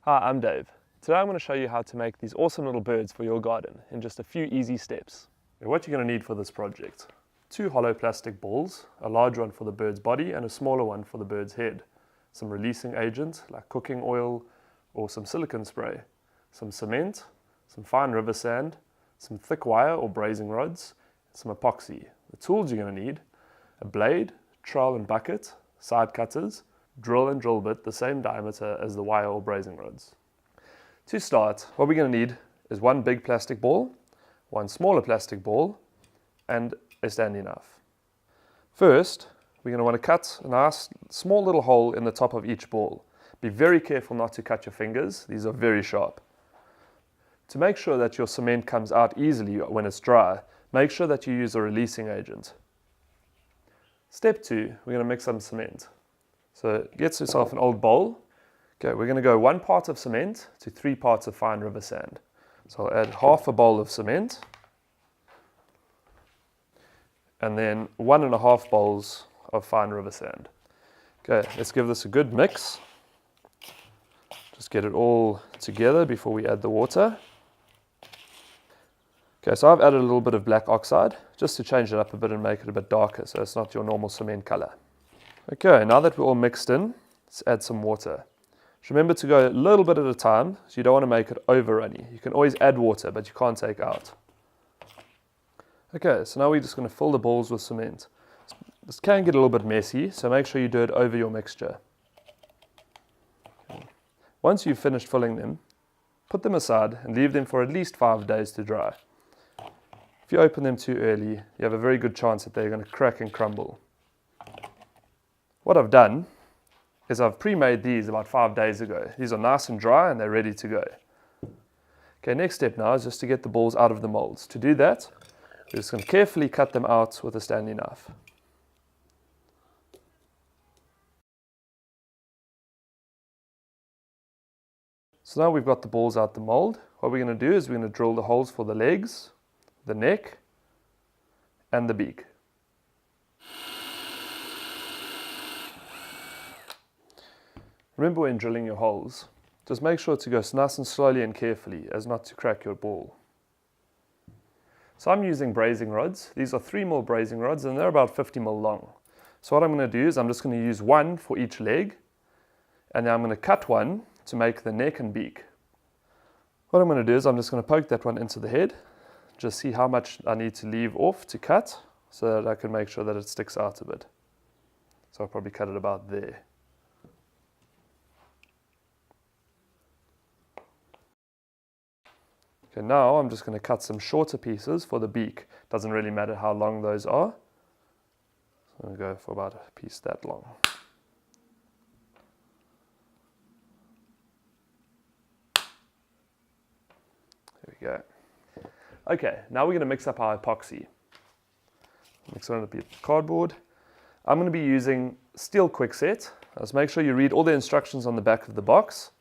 Hi, I'm Dave. Today I'm going to show you how to make these awesome little birds for your garden in just a few easy steps. What you're going to need for this project: 2 hollow plastic balls, a large one for the bird's body and a smaller one for the bird's head, some releasing agent like cooking oil or some silicone spray, some cement, some fine river sand, some thick wire or brazing rods, and some epoxy. The tools you're going to need: a blade, trowel and bucket, side cutters, drill and drill bit the same diameter as the wire or brazing rods. To start, what we're going to need is 1 big plastic ball, 1 smaller plastic ball, and a standing knife. First, we're going to want to cut a nice small little hole in the top of each ball. Be very careful not to cut your fingers, these are very sharp. To make sure that your cement comes out easily when it's dry, make sure that you use a releasing agent. Step 2, we're going to mix some cement. So get yourself an old bowl. Okay, we're going to go 1 part of cement to 3 parts of fine river sand. So I'll add half a bowl of cement and then 1.5 bowls of fine river sand. Okay, let's give this a good mix. Just get it all together before we add the water. Okay, so I've added a little bit of black oxide just to change it up a bit and make it a bit darker so it's not your normal cement color. Okay, now that we're all mixed in, let's add some water. Just remember to go a little bit at a time, so you don't want to make it over runny. You can always add water, but you can't take out. Okay, so now we're just going to fill the balls with cement. This can get a little bit messy, so make sure you do it over your mixture. Okay. Once you've finished filling them, put them aside and leave them for at least 5 days to dry. If you open them too early, you have a very good chance that they're going to crack and crumble. What I've done is I've pre-made these about 5 days ago. These are nice and dry and they're ready to go. Okay, next step now is just to get the balls out of the molds. To do that, we're just going to carefully cut them out with a standing knife. So now we've got the balls out the mold. What we're going to do is we're going to drill the holes for the legs, the neck, and the beak. Remember when drilling your holes, just make sure to go nice and slowly and carefully as not to crack your ball. So I'm using brazing rods. These are 3mm brazing rods and they're about 50mm long. So what I'm going to do is I'm just going to use 1 for each leg, and then I'm going to cut 1 to make the neck and beak. What I'm going to do is I'm just going to poke that one into the head, just see how much I need to leave off to cut so that I can make sure that it sticks out a bit. So I'll probably cut it about there. Okay, now I'm just going to cut some shorter pieces for the beak. Doesn't really matter how long those are. So I'm going to go for about a piece that long. There we go. Okay, now we're going to mix up our epoxy. Mix it on a piece of cardboard. I'm going to be using steel quickset. Let's make sure you read all the instructions on the back of the box.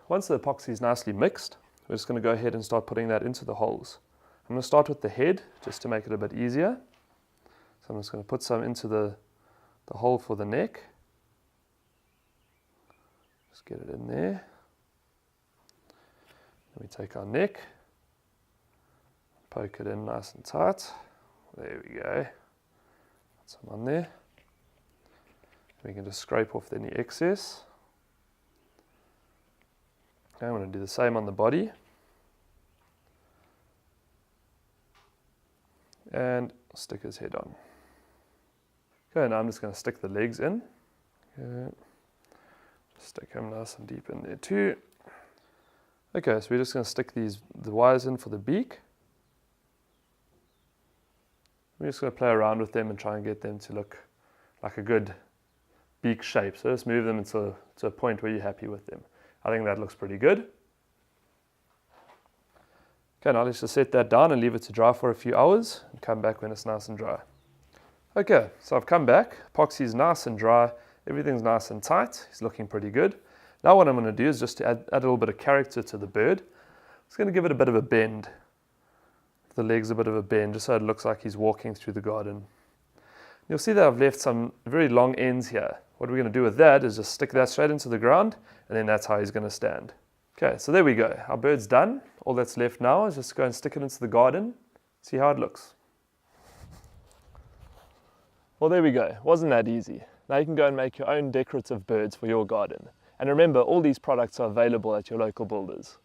Once the epoxy is nicely mixed, we're just going to go ahead and start putting that into the holes. I'm going to start with the head just to make it a bit easier. So I'm just going to put some into the hole for the neck. Just get it in there. Then we take our neck, poke it in nice and tight. There we go. Put some on there. We can just scrape off any excess. Okay, I'm going to do the same on the body. And stick his head on. Okay, now I'm just going to stick the legs in. Okay. Stick him nice and deep in there too. Okay, so we're just going to stick the wires in for the beak. We're just going to play around with them and try and get them to look like a good beak shape. So just move them to a point where you're happy with them. I think that looks pretty good. Okay, now let's just set that down and leave it to dry for a few hours and come back when it's nice and dry. Okay, so I've come back. Epoxy is nice and dry. Everything's nice and tight. It's looking pretty good. Now what I'm going to do is just to add a little bit of character to the bird. It's going to give it a bit of a bend. The legs a bit of a bend, just so it looks like he's walking through the garden. You'll see that I've left some very long ends here. What we're going to do with that is just stick that straight into the ground, and then that's how he's going to stand. Okay, so there we go. Our bird's done. All that's left now is just go and stick it into the garden, see how it looks. Well, there we go. Wasn't that easy? Now you can go and make your own decorative birds for your garden. And remember, all these products are available at your local builders.